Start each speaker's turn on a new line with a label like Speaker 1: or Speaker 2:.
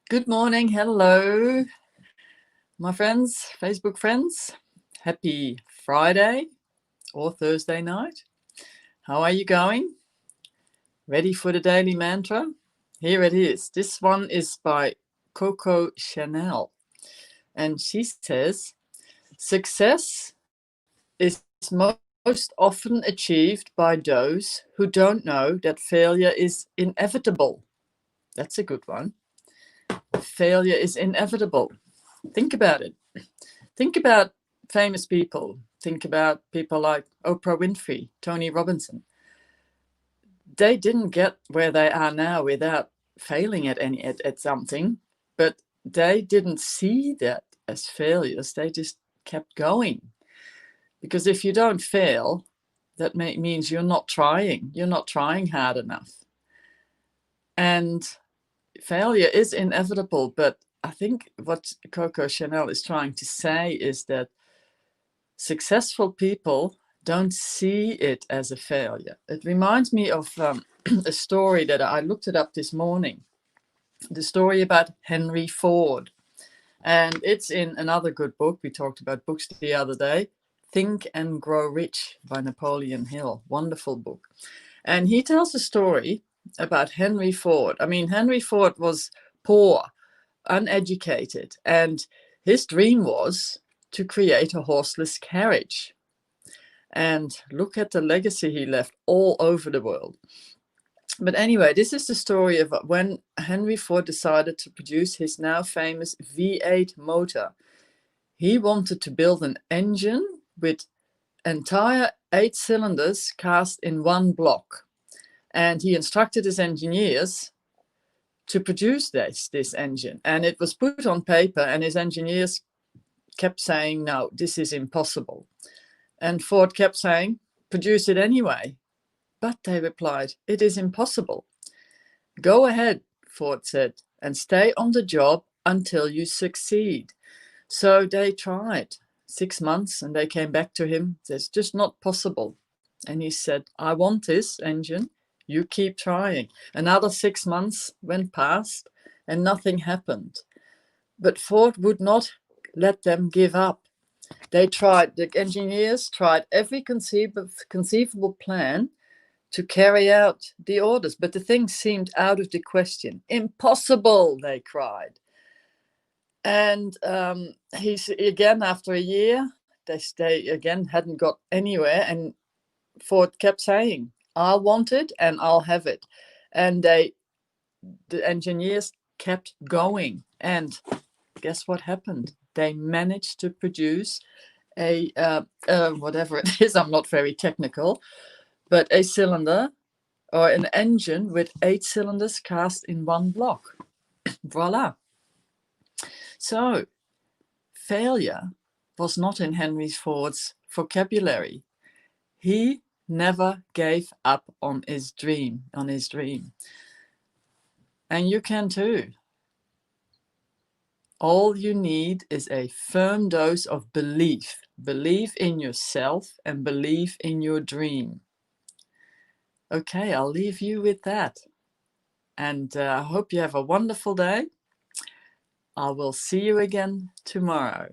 Speaker 1: Good morning. Hello, my friends, Facebook friends. Happy Friday or Thursday night. How are you going? Ready for the daily mantra? Here it is. This one is by Coco Chanel. And she says, success is most often achieved by those who don't know that failure is inevitable. That's a good one. Failure is inevitable. Think about it. Think about famous people. Think about people like Oprah Winfrey, Tony Robinson. They didn't get where they are now without failing at something, but they didn't see that as failures. They just kept going. Because if you don't fail, that means you're not trying. You're not trying hard enough. And failure is inevitable, but I think what Coco Chanel is trying to say is that successful people don't see it as a failure. It reminds me of a story that I looked it up this morning, the story about Henry Ford. And it's in another good book. We talked about books the other day, Think and Grow Rich by Napoleon Hill. Wonderful book. And he tells a story about Henry Ford. I mean, Henry Ford was poor, uneducated, and his dream was to create a horseless carriage. And look at the legacy he left all over the world. But anyway, this is the story of when Henry Ford decided to produce his now famous V8 motor. He wanted to build an engine with entire 8 cylinders cast in one block. And he instructed his engineers to produce this engine. And it was put on paper, and his engineers kept saying, no, this is impossible. And Ford kept saying, produce it anyway. But they replied, it is impossible. Go ahead, Ford said, and stay on the job until you succeed. So they tried 6 months, and they came back to him. It's just not possible. And he said, I want this engine. You keep trying. Another 6 months went past, and nothing happened. But Ford would not let them give up. They tried, the engineers tried every conceivable plan to carry out the orders, but the thing seemed out of the question. Impossible, they cried. And he's again, after a year, they again hadn't got anywhere, and Ford kept saying, I'll want it and I'll have it. And the engineers kept going. And guess what happened? They managed to produce a whatever it is, I'm not very technical, but a cylinder or an engine with 8 cylinders cast in one block. Voila. So failure was not in Henry Ford's vocabulary. He never gave up on his dream. And you can too. All you need is a firm dose of belief. Believe in yourself and believe in your dream. Okay, I'll leave you with that. And I hope you have a wonderful day. I will see you again tomorrow.